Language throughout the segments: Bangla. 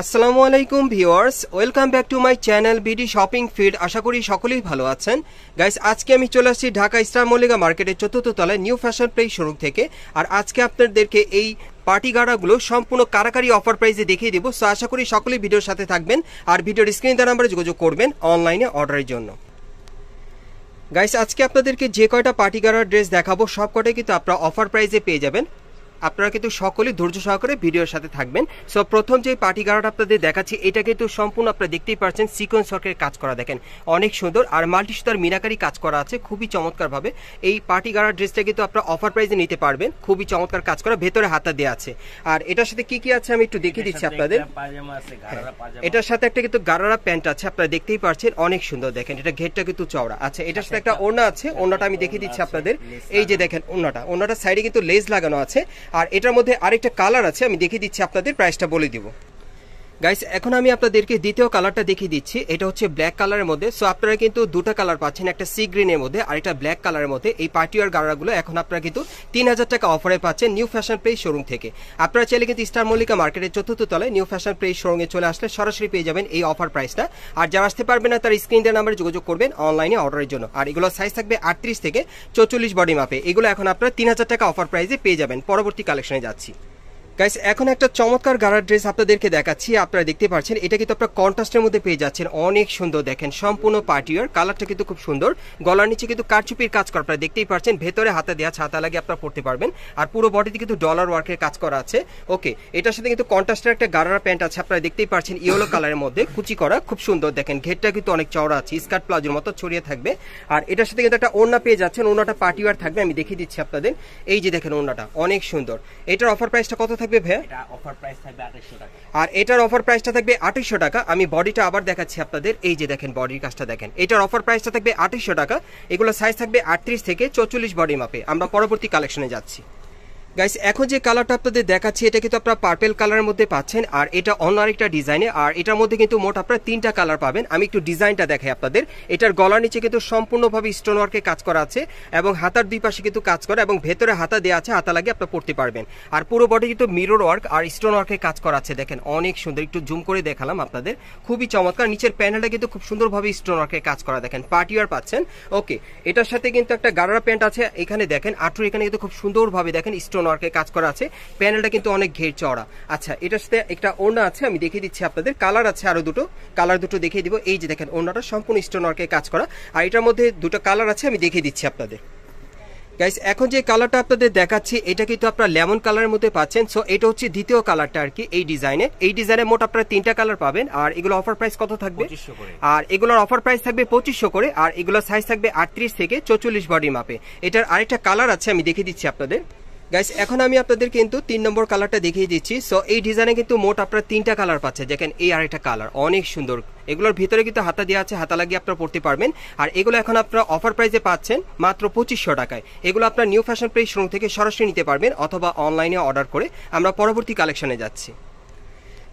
আসসালামু আলাইকুম viewers, welcome back to my channel BD shopping field. আশা করি সকলেই ভালো আছেন। গাইস, আজকে আমি চলে আসছি ঢাকা স্টার মল্লিকা মার্কেটের ৪র্থ তলায় নিউ ফ্যাশন প্লেস শোরুম থেকে। আর আজকে আপনাদেরকে এই পার্টি গাড়াগুলো সম্পূর্ণ কারাকারি অফার প্রাইসে দেখিয়ে দিব। সো আশা করি সকলেই ভিডিওর সাথে থাকবেন আর ভিডিওর স্ক্রিন দেওয়া নাম্বারে যোগাযোগ করবেন অনলাইনে অর্ডারের জন্য। গাইস, আজকে আপনাদেরকে যে কয়টা পার্টি গাড়ার ড্রেস দেখাবো সব কটাই কিন্তু আপনারা অফার প্রাইসে পেয়ে যাবেন। আপনারা কিন্তু সকলেই ধৈর্য সহকারে ভিডিওর সাথে থাকবেন। সো প্রথম যে পার্টি গাড়াটা আপনাদের দেখাচ্ছি এটা কিন্তু সম্পূর্ণ আপনারা দেখতেই পাচ্ছেন সিকোয়েন্স ওয়ার্কের কাজ করা, দেখেন অনেক সুন্দর। আর মাল্টি সুতার মিনাকারি কাজ করা আছে খুবই চমৎকারভাবে। এই পার্টি গাড়ার ড্রেসটা কিন্তু আপনারা অফার প্রাইসে নিতে পারবেন, খুবই চমৎকার কাজ করা, ভেতরে হাতা দেওয়া আছে। আর এটার সাথে কি কি আছে আমি একটু দেখিয়ে দিচ্ছি আপনাদের। এটার সাথে একটা কিন্তু গারারা প্যান্ট আছে, আপনারা দেখতেই পাচ্ছেন অনেক সুন্দর, দেখেন এটা ঘেরটা কিন্তু চওড়া। আচ্ছা, এটার সাথে একটা ওড়না আছে, ওড়নাটা আমি দেখিয়ে দিচ্ছি আপনাদের। এই যে দেখেন ওড়নাটার সাইডে কিন্তু লেস লাগানো আছে। আর এটার মধ্যে আরেকটা কালার আছে, আমি দেখিয়ে দিচ্ছি আপনাদের, প্রাইসটা বলে দিব। গাইস, এখন আমি আপনাদেরকে দ্বিতীয় কালারটা দেখিয়ে দিচ্ছি। এটা হচ্ছে ব্ল্যাক কালারের মধ্যে। সো আপনারা কিন্তু দুটো কালার পাচ্ছেন, একটা সি গ্রিনের মধ্যে আর একটা ব্ল্যাক কালারের মধ্যে। এই পার্টিওয়ার গাড়াগুলো এখন আপনারা কিন্তু 3000 টাকা অফারে পাচ্ছেন নিউ ফ্যাশন প্লেস শোরুম থেকে। আপনারা চাইলে কিন্তু স্টার মল্লিকা মার্কেটের ৪র্থ তলায় নিউ ফ্যাশন প্লেস শোরুমে চলে আসলে সরাসরি পেয়ে যাবেন এই অফার প্রাইসটা। আর যারা আসতে পারবেন না তার স্ক্রিন দেওয়ার নাম্বারে যোগাযোগ করবেন অনলাইনে অর্ডারের জন্য। আর এগুলো সাইজ থাকবে 38 থেকে 44 বডি মাপে। এগুলো এখন আপনারা 3000 টাকা অফার প্রাইসে পেয়ে যাবেন। পরবর্তী কালেকশনে যাচ্ছি। গাইস, এখন একটা চমৎকার গাড়ার ড্রেস আপনাদেরকে দেখাচ্ছি। আপনারা দেখতে পাচ্ছেন এটা কিন্তু আপনারা কন্ট্রাস্টের মধ্যে পেয়ে যাচ্ছেন, অনেক সুন্দর, দেখেন সম্পূর্ণ পার্টিওয়ার। কালারটা কিন্তু খুব সুন্দর, গলার নিচে কিন্তু কারচুপির কাজ করা, আপনারা দেখতেই পাচ্ছেন। ভেতরে হাতা দেওয়া, ছাতা লাগিয়ে আপনারা পড়তে পারবেন। আর পুরো বডিতে কিন্তু ডলার ওয়ার্কের কাজ করা আছে। ওকে, এটার সাথে কিন্তু কন্ট্রাস্টের একটা গাড়ার প্যান্ট আছে, আপনারা দেখতেই পাচ্ছেন ইয়েলো কালারের মধ্যে কুচি করা, খুব সুন্দর, দেখেন ঘেরটা কিন্তু অনেক চওড়া আছে, স্কার্ট প্লাজোর মতো ছড়িয়ে থাকবে। আর এটার সাথে কিন্তু একটা ওড়না পেয়ে যাচ্ছেন, ওড়নাটা পার্টিওয়ার থাকবে, আমি দেখিয়ে দিচ্ছি আপনাদের। এই যে দেখেন ওড়নাটা অনেক সুন্দর। এটার অফার প্রাইসটা কত থাকবে ভাইয়া? আর এটার অফার প্রাইসটা থাকবে 2800 টাকা। আমি বডিটা আবার দেখাচ্ছি আপনাদের। এই যে দেখেন বডির কাজটা দেখেন, এটার অফার প্রাইসটা থাকবে 2800 টাকা। এগুলো সাইজ থাকবে 38 থেকে 44 বডি মাপে। আমরা পরবর্তী কালেকশনে যাচ্ছি। গাইস, এখন যে কালারটা আপনাদের দেখাচ্ছি এটা কিন্তু আপনারা পার্পল কালারের মধ্যে পাচ্ছেন। আর এটা অন্য আরেকটা ডিজাইনে। আর এটার মধ্যে কিন্তু মোট আপনারা 3টা কালার পাবেন। আমি একটু ডিজাইনটা দেখাই আপনাদের। এটার গলার নিচে কিন্তু সম্পূর্ণভাবে স্টোন ওয়ার্কের কাজ করা আছে এবং হাতার দুই পাশে কিন্তু কাজ করা এবং ভেতরে হাতা দেওয়া আছে, হাতা লাগিয়ে আপনারা পড়তে পারবেন। আর পুরো বডি কিন্তু মিরর ওয়ার্ক আর স্টোন ওয়ার্কের কাজ করা আছে, দেখেন অনেক সুন্দর। একটু জুম করে দেখালাম আপনাদের, খুবই চমৎকার। নিচের প্যানেলটা কিন্তু খুব সুন্দরভাবে স্টোন ওয়ার্কের কাজ করা, দেখেন পার্টিওয়ার পাচ্ছেন। ওকে, এটার সাথে কিন্তু একটা গাড়ারা প্যান্ট আছে, এখানে দেখেন আঁটুর এখানে কিন্তু খুব সুন্দরভাবে দেখেন স্টোন ওয়ার্কের কাজ করা আছে। প্যানেলটা কিন্তু অনেক ঘের চওড়া। আচ্ছা, এটার সাথে একটা ওড়না আছে, আমি দেখিয়ে দিচ্ছি আপনাদের। কালার আছে আরো দুটো, কালার দুটো দেখিয়ে দিব। এই যে দেখেন ওড়নাটা সম্পূর্ণ স্টোন ওয়ার্কের কাজ করা। আর এটার মধ্যে দুটো কালার আছে, আমি দেখিয়ে দিচ্ছি আপনাদের। গাইস, এখন যে কালারটা আপনাদের দেখাচ্ছি এটা কিন্তু আপনারা লেমন কালারের মধ্যে পাচ্ছেন। সো এটা হচ্ছে দ্বিতীয় কালারটা আর কি এই ডিজাইনে। এই ডিজাইনে মোট আপনারা 3টা কালার পাবেন। আর এগুলো অফার প্রাইস কত থাকবে? 2500 করে। আর এগুলোর অফার প্রাইস থাকবে 2500 করে। আর এগুলোর সাইজ থাকবে 38 থেকে 44 বডি মাপে। এটার আরেকটা কালার আছে, আমি দেখিয়ে দিচ্ছি আপনাদের। গাইস, এখন আমি আপনাদের কিন্তু 3 নম্বর কালারটা দেখিয়ে দিচ্ছি। সো এই ডিজাইনে কিন্তু মোট আপনারা 3টা কালার পাচ্ছেন, দেখেন এই আরেকটা কালার অনেক সুন্দর। এগুলোর ভিতরে কিন্তু হাতা দেওয়া আছে, হাতা লাগিয়ে আপনারা পড়তে পারবেন। আর এগুলো এখন আপনারা অফার প্রাইসে পাচ্ছেন মাত্র 2500 টাকায়। এগুলো আপনারা নিউ ফ্যাশন প্লেস শোরুম থেকে সরাসরি নিতে পারবেন অথবা অনলাইনে অর্ডার করে। আমরা পরবর্তী কালেকশনে যাচ্ছি।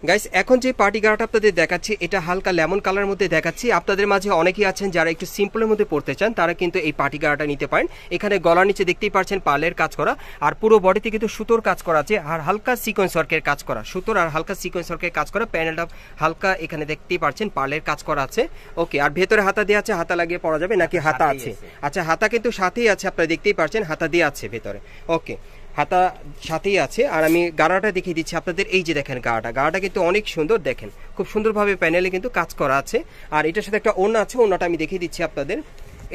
গাইস, এখন যে পার্টি গাড়াটা আপনাদের দেখাচ্ছি এটা হালকা লেমন কালারের মধ্যে দেখাচ্ছি। আপনাদের মাঝে অনেকেই আছেন যারা একটু সিম্পলের মধ্যে পড়তে চান, তারা কিন্তু এই পার্টি গাড়াটা নিতে পারেন। এখানে গলার নিচে দেখতেই পাচ্ছেন পার্লের কাজ করা আর পুরো বডিতে কিন্তু সুতোর কাজ করা আছে আর হালকা সিকোয়েন্স ওয়ার্কের কাজ করা, সুতোর আর হালকা সিকোয়েন্স ওয়ার্কের কাজ করা। প্যানেলটা হালকা এখানে দেখতেই পাচ্ছেন পার্লের কাজ করা আছে। ওকে, আর ভেতরে হাতা দেওয়া আছে, হাতা লাগিয়ে পরা যাবে নাকি হাতা আছে? আচ্ছা, হাতা কিন্তু সাথেই আছে, আপনারা দেখতেই পাচ্ছেন হাতা দিয়ে আছে ভেতরে। ওকে, হাতা সাথেই আছে। আর আমি গাড়াটা দেখিয়ে দিচ্ছি আপনাদের। এই যে দেখেন গাড়াটা কিন্তু অনেক সুন্দর, দেখেন খুব সুন্দরভাবে প্যানেলে কিন্তু কাজ করা আছে। আর এটার সাথে একটা ওড়না আছে, ওড়নাটা আমি দেখিয়ে দিচ্ছি আপনাদের।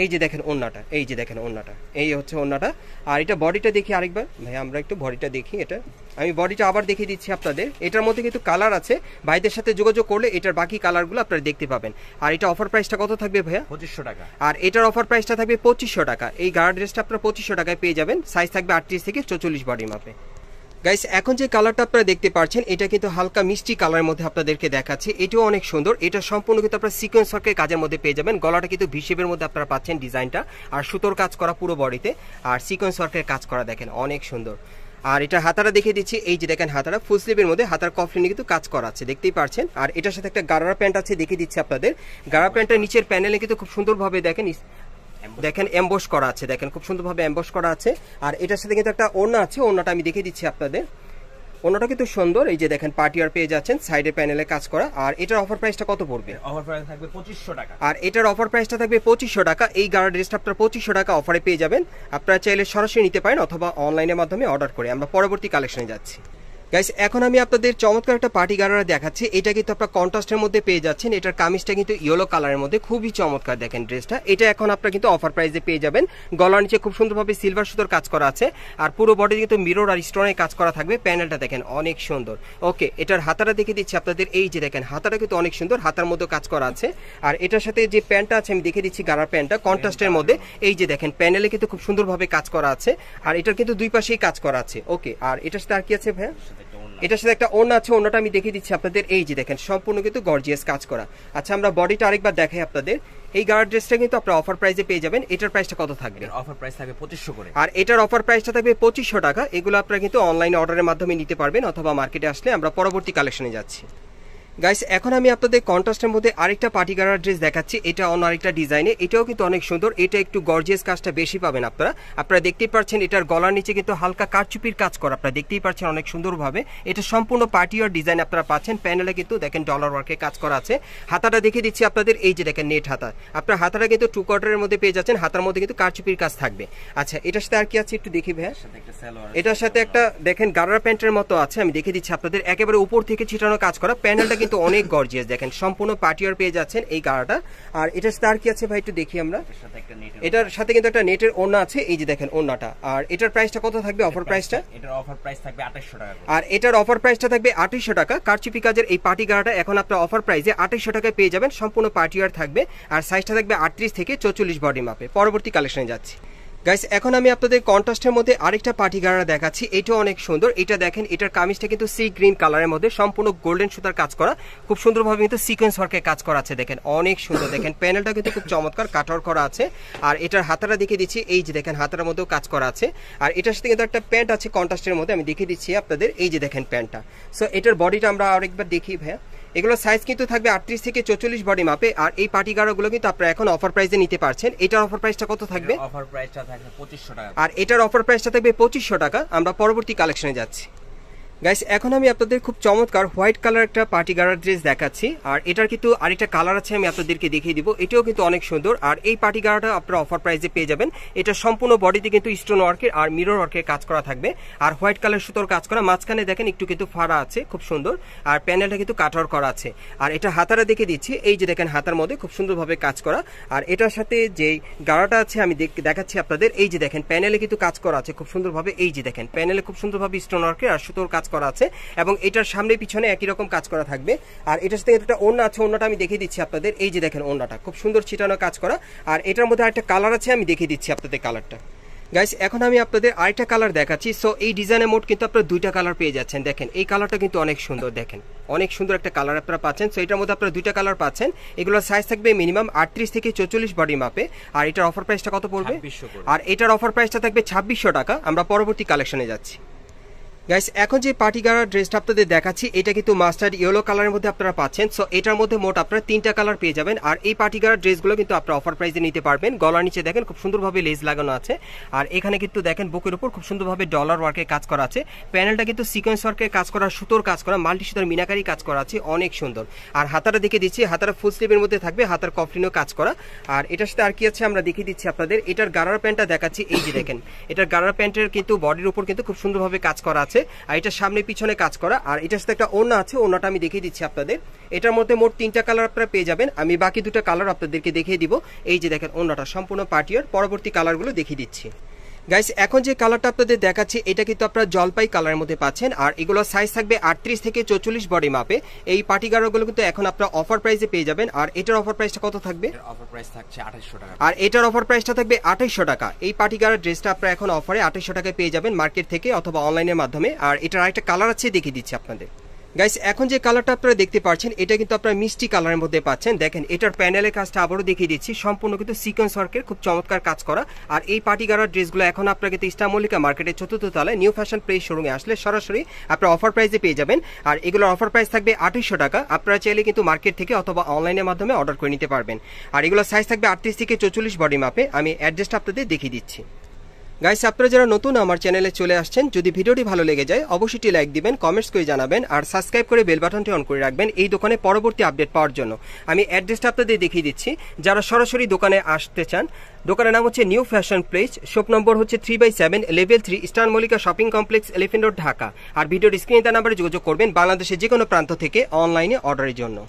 এই যে দেখেন ওড়নাটা, এই যে দেখেন ওড়নাটা, এই হচ্ছে ওড়নাটা। আর এটা বডিটা দেখি আরেকবার ভাই, আমরা একটু বডিটা দেখি। এটা আমি বডিটা আবার দেখিয়ে দিচ্ছি আপনাদের। এটার মধ্যে কিন্তু কালার আছে, ভাইদের সাথে যোগাযোগ করলে এটার বাকি কালারগুলো আপনারা দেখতে পাবেন। আর এটা অফার প্রাইসটা কত থাকবে ভাইয়া? 2500 টাকা। আর এটার অফার প্রাইসটা থাকবে 2500 টাকা। এই গাড়া ড্রেসটা আপনারা 2500 টাকায় পেয়ে যাবেন। সাইজ থাকবে 38 থেকে 44 বডি মাপে। গাইস, এখন যে কালারটা আপনারা দেখতে পাচ্ছেন এটা কিন্তু হালকা মিষ্টি কালারের মধ্যে আপনাদেরকে দেখাচ্ছি। এটাও অনেক সুন্দর। এটা সম্পূর্ণ কিন্তু আপনারা সিকোয়েন্স ওয়ার্কের কাজের মধ্যে পেয়ে যাবেন। গলাটা কিন্তু ভিশেপের মধ্যে আপনারা পাচ্ছেন ডিজাইনটা, আর সুতোর কাজ করা পুরো বডিতে, আর সিকোয়েন্স ওয়ার্কের কাজ করা, দেখেন অনেক সুন্দর। আর এটা হাতাটা দেখিয়ে দিচ্ছি। এই যে দেখেন হাতাটা ফুল স্লিভের মধ্যে হাতার কফলিনে কিন্তু কাজ করা আছে, দেখতেই পাচ্ছেন। আর এটার সাথে একটা গাড়ারা প্যান্ট আছে, দেখিয়ে দিচ্ছি আপনাদের। গাড়ারা প্যান্টের নিচের প্যানেলে কিন্তু খুব সুন্দরভাবে দেখেন এমবস করা আছে, দেখেন খুব সুন্দরভাবে এমবস করা আছে। আর এটার সাথে কিন্তু একটা ওড়না আছে, ওড়নাটা আমি দেখিয়ে দিচ্ছি আপনাদের। ওনাটা কিন্তু সুন্দর, এই যে দেখেন পার্টিয়ার পেয়ে যাচ্ছেন, সাইডে প্যানেলে কাজ করা। আর এটার অফার প্রাইসটা কত পড়বে? অফার প্রাইস থাকবে 2500 টাকা। আর এটার অফার প্রাইসটা থাকবে 2500 টাকা। এই গাড়ার ড্রেসটা আপনারা 2500 টাকা অফারে পেয়ে যাবেন। আপনারা চাইলে সরাসরি নিতে পারেন অথবা অনলাইনের মাধ্যমে অর্ডার করে। আমরা পরবর্তী কালেকশনে যাচ্ছি। গাইস এখন আমি আপনাদের চমৎকার একটা পার্টি গাড়ারা দেখাচ্ছি। এটা কিন্তু আপনারা কন্ট্রাস্টের মধ্যে পেয়ে যাচ্ছেন। এটার কামিজটা কিন্তু ইয়েলো কালারের মধ্যে, খুবই চমৎকার দেখেন ড্রেসটা। এটা এখন আপনারা কিন্তু অফার প্রাইসে পেয়ে যাবেন। গলার নিচে খুব সুন্দরভাবে সিলভার সুতোর কাজ করা আছে, আর পুরো বডি কিন্তু মিরর আর স্টোনের কাজ করা থাকবে। প্যানেলটা দেখেন অনেক সুন্দর। ওকে, এটার হাতাটা দেখে দিচ্ছি আপনাদের, এই যে দেখেন হাতাটা কিন্তু অনেক সুন্দর, হাতার মধ্যে কাজ করা আছে। আর এটার সাথে যে প্যান্টটা আছে আমি দেখে দিচ্ছি, গাড়ার প্যান্টটা কন্ট্রাস্টের মধ্যে, এই যে দেখেন প্যানেলে কিন্তু খুব সুন্দরভাবে কাজ করা আছে। আর এটার কিন্তু দুই পাশেই কাজ করা আছে। ওকে, আর এটার সাথে আর কি আছে ভাইয়া? এটার সাথে একটা ওড়না আছে, ওড়নাটা আমি দেখিয়ে দিচ্ছি আপনাদের, এই যে দেখেন সম্পূর্ণ কিন্তু গর্জিয়াস কাজ করা। আচ্ছা, আমরা বডিটা আরেকবার দেখাই আপনাদের। এই গার্ড ড্রেসটা কিন্তু আপনারা অফার প্রাইসে পেয়ে যাবেন। এটার প্রাইসটা কত থাকবে? অফার প্রাইস থাকবে 2500 করে। আর এটার অফার প্রাইসটা থাকবে 2500 টাকা। এগুলো আপনারা কিন্তু অনলাইনে অর্ডারের মাধ্যমে নিতে পারবেন অথবা মার্কেটে আসলে। আমরা পরবর্তী কালেকশনে যাচ্ছি। গাইস এখন আমি আপনাদের কন্ট্রাস্টের মধ্যে আরেকটা পার্টি গাড়ার ড্রেস দেখাচ্ছি। এটা অন্য আরেকটা ডিজাইনে, এটাও কিন্তু অনেক সুন্দর। এটা একটু গর্জিয়াস কাজটা বেশি পাবেন আপনারা দেখতেই পাচ্ছেন। এটার গলার নিচে কিন্তু হালকা কারচুপির কাজ করা, আপনারা দেখতেই পাচ্ছেন অনেক সুন্দরভাবে। এটা সম্পূর্ণ পার্টি আর ডিজাইন আপনারা পাচ্ছেন। প্যানেলে কিন্তু দেখেন ডলার ওয়ার্কে কাজ করা আছে। হাতাটা দেখিয়ে দিচ্ছি আপনাদের, এই যে দেখেন নেট হাতা। আপনার হাতাটা কিন্তু 2 কোয়ার্টারের মধ্যে পেয়ে যাচ্ছেন। হাতার মধ্যে কিন্তু কারচুপির কাজ থাকবে। আচ্ছা, এটার সাথে আর কি আছে একটু দেখি ভাইয়া। এটার সাথে একটা দেখেন গাড়ার প্যান্টের মতো আছে, আমি দেখিয়ে দিচ্ছি আপনাদের। একেবারে উপর থেকে ছিটানো কাজ করা, প্যানেলটা কিন্তু অনেক গর্জিয়াস দেখেন, সম্পূর্ণ পার্টিয়ার পেয়ে যাচ্ছেন এই গাড়াটা। আর এটার সাথে আর কি আছে ভাই একটু দেখি আমরা। এটার সাথে কিন্তু একটা নেটের ওড়না আছে, এই যে দেখেন ওড়নাটা। আর এটার প্রাইসটা কত থাকবে? অফার প্রাইসটা এটার অফার প্রাইস থাকবে 2800 টাকা। আর এটার অফার প্রাইসটা থাকবে 2800 টাকা। কারচুপি কাজের এই পার্টি গাড়াটা এখন আপনারা অফার প্রাইসে 2800 টাকায় পেয়ে যাবেন। সম্পূর্ণ পার্টিয়ার থাকবে আর সাইজটা থাকবে 38 থেকে 44 বডি মাপে। পরবর্তী কালেকশনে যাচ্ছি। গাইস এখন আমি আপনাদের কন্ট্রাস্টের মধ্যে আরেকটা পার্টি গাড়া দেখাচ্ছি। এটা অনেক সুন্দর। এটা দেখেন, এটার কামিজটা কিন্তু সি গ্রিন কালারের মধ্যে, সম্পূর্ণ গোল্ডেন সুতার কাজ করা, খুব সুন্দরভাবে কিন্তু সিকোয়েন্স ওয়ার্কের কাজ করা আছে। দেখেন অনেক সুন্দর, দেখেন প্যানেলটা কিন্তু খুব চমৎকার কাটওয়ার্ক করা আছে। আর এটার হাতাটা দেখিয়ে দিচ্ছি, এই যে দেখেন হাতার মধ্যেও কাজ করা আছে। আর এটার সাথে কিন্তু একটা প্যান্ট আছে কন্ট্রাস্টের মধ্যে, আমি দেখিয়ে দিচ্ছি আপনাদের, এই যে দেখেন প্যান্টটা। সো এটার বডিটা আমরা আরেকবার দেখি ভাইয়া। এগুলো সাইজ কিন্তু থাকবে 38 থেকে 44 বডি মাপে। আর এই পার্টি গাড়াগুলো কিন্তু আপনারা এখন অফার প্রাইসে নিতে পারছেন। এটার অফার প্রাইসটা কত থাকবে? অফার প্রাইসটা থাকবে 2500 টাকা। আর এটার অফার প্রাইসটা থাকবে 2500 টাকা। আমরা পরবর্তী কালেকশনে যাচ্ছি। গাইস এখন আমি আপনাদের খুব চমৎকার হোয়াইট কালার একটা পার্টি গাড়ার ড্রেস দেখাচ্ছি। আর এটার কিন্তু আরেকটা কালার আছে, আমি আপনাদেরকে দেখিয়ে দিব। এটাও কিন্তু অনেক সুন্দর। আর এই পার্টি গাড়াটা আপনারা অফার প্রাইসে পেয়ে যাবেন। এটা সম্পূর্ণ বডিতে কিন্তু স্টোন ওয়ার্কের আর মিরর ওয়ার্কের কাজ করা থাকবে। আর হোয়াইট কালার সুতোর কাজ করা, মাঝখানে দেখেন একটু কিন্তু ফাড়া আছে, খুব সুন্দর। আর প্যানেলটা কিন্তু কাটওয়ার্ক করা আছে। আর এটা হাতাটা দেখে দিচ্ছি, এই যে দেখেন হাতার মধ্যে খুব সুন্দরভাবে কাজ করা। আর এটার সাথে যেই গাড়াটা আছে আমি দেখাচ্ছি আপনাদের, এই যে দেখেন প্যানেলে কিন্তু কাজ করা আছে খুব সুন্দরভাবে। এই যে দেখেন প্যানেলে খুব সুন্দরভাবে স্টোন ওয়ার্কের আর সুতোর কাজ করা আছে, এবং এটার সামনে পিছনে একই রকম কাজ করা থাকবে। আর এটার সাথে একটা ওড়না আছে, ওড়নাটা আমি দেখিয়ে দিচ্ছি আপনাদের, এই যে দেখেন ওড়নাটা খুব সুন্দর ছিটানো কাজ করা। আর এটার মধ্যে আরেকটা কালার আছে, আমি দেখিয়ে দিচ্ছি আপনাদের কালারটা। গাইস এখন আমি আপনাদের আরেকটা কালার দেখাচ্ছি। সো এই ডিজাইনের মোট কিন্তু আপনারা দুইটা কালার পেয়ে যাচ্ছেন। দেখেন এই কালারটা কিন্তু অনেক সুন্দর, দেখেন অনেক সুন্দর একটা কালার আপনারা পাচ্ছেন। সো এটার মধ্যে আপনারা দুইটা কালার পাচ্ছেন। এগুলোর সাইজ থাকবে মিনিমাম 38 থেকে 44 বডি মাপে। আর এটার অফার প্রাইসটা কত পড়বে? আর এটার অফার প্রাইসটা থাকবে 2600 টাকা। আমরা পরবর্তী কালেকশনে যাচ্ছি। গাইস এখন যে পার্টি গাড়ার ড্রেসটা আপনাদের দেখাচ্ছি, এটা কিন্তু মাস্টার্ড ইয়েলো কালারের মধ্যে আপনারা পাচ্ছেন। সো এটার মধ্যে মোট আপনারা 3টা কালার পেয়ে যাবেন। আর এই পার্টি গাড়ার ড্রেসগুলো কিন্তু আপনারা অফার প্রাইসে নিতে পারবেন। গলার নিচে দেখেন খুব সুন্দরভাবে লেস লাগানো আছে। আর এখানে কিন্তু দেখেন বুকের উপর খুব সুন্দরভাবে ডলার ওয়ার্কের কাজ করা আছে। প্যানেলটা কিন্তু সিকোয়েন্স ওয়ার্কের কাজ করা, সুতোর কাজ করা, মাল্টি সুতোর মিনাকারি কাজ করা আছে, অনেক সুন্দর। আর হাতাটা দেখে দিচ্ছি, হাতাটা ফুল স্লিভের মধ্যে থাকবে, হাতার কফলিনও কাজ করা। আর এটার সাথে আর কি আছে আমরা দেখিয়ে দিচ্ছি আপনাদের। এটার গাড়ার প্যান্টটা দেখাচ্ছি, এই যে দেখেন এটার গাড়ার প্যান্টের কিন্তু বডির উপর কিন্তু খুব সুন্দরভাবে কাজ করা আছে। আর এটা সামনে পিছনে কাজ করা। আর এটার সাথে একটা ওড়না আছে, ওড়নাটা আমি দেখিয়ে দিচ্ছি আপনাদের। এটার মধ্যে মোট 3টা কালার আপনারা পেয়ে যাবেন। আমি বাকি 2টা কালার আপনাদেরকে দেখিয়ে দিব। এই যে দেখেন ওড়নাটা সম্পূর্ণ পার্টিয়ার। পরবর্তী কালারগুলো দেখিয়ে দিচ্ছি। গাইস এখন যে কালারটা আপনাদের দেখাচ্ছি, এটা কিন্তু আপনারা জলপাই কালারের মধ্যে পাচ্ছেন। আর এগুলো সাইজ থাকবে 38 থেকে 44 বডি মাপে। এই পার্টি গাড়াগুলো কিন্তু এখন আপনারা অফার প্রাইসে পেয়ে যাবেন। আর এটার অফার প্রাইসটা কত থাকবে? অফার প্রাইস থাকছে 2800 টাকা। আর এটার অফার প্রাইসটা থাকবে 2800 টাকা। এই পার্টি গাড়ার ড্রেসটা আপনারা এখন অফারে 2800 টাকায় পেয়ে যাবেন মার্কেট থেকে অথবা অনলাইনের মাধ্যমে। আর এটার আরেকটা কালার আছে, দেখিয়ে দিচ্ছি আপনাদের। গাইস এখন যে কালারটা আপনারা দেখতে পাচ্ছেন, এটা কিন্তু আপনারা মিষ্টি কালারের মধ্যে পাচ্ছেন। দেখেন এটার প্যানেলের কাজটা আবারও দেখিয়ে দিচ্ছি, সম্পূর্ণ কিন্তু সিকোয়েন্স ওয়ার্কের খুব চমৎকার কাজ করা। আর এই পার্টি গাড়ার ড্রেসগুলো এখন আপনারা কিন্তু ইস্টার মল্লিকা মার্কেটের 4র্থ তলায় নিউ ফ্যাশন প্লেস শোরুমে আসলে সরাসরি আপনারা অফার প্রাইসে পেয়ে যাবেন। আর এগুলোর অফার প্রাইস থাকবে 2800 টাকা। আপনারা চাইলে কিন্তু মার্কেট থেকে অথবা অনলাইনের মাধ্যমে অর্ডার করে নিতে পারবেন। আর এগুলোর সাইজ থাকবে 38 থেকে 44 বডি মাপে। আমি অ্যাড্রেসটা আপনাদের দেখিয়ে দিচ্ছি। গাইস আপনারা যারা নতুন আমার চ্যানেলে চলে আসছেন, যদি ভিডিওটি ভালো লেগে যায় অবশ্যই লাইক দিবেন, কমেন্টস করে জানাবেন আর সাবস্ক্রাইব করে বেল বাটনটি অন করে রাখবেন এই দোকানে পরবর্তী আপডেট পাওয়ার জন্য। আমি অ্যাড্রেসটা আপনাদের দেখিয়ে দিচ্ছি, যারা সরাসরি দোকানে আসতে চান। দোকানের নাম হচ্ছে new fashion place, shop number হচ্ছে 3/7, level 3, eastern Mallika shopping complex, elephant road, Dhaka. আর ভিডিওর স্ক্রিনে তার নাম্বারে যোগাযোগ করবেন বাংলাদেশের যে কোনো প্রান্ত থেকে অনলাইনে অর্ডারের জন্য।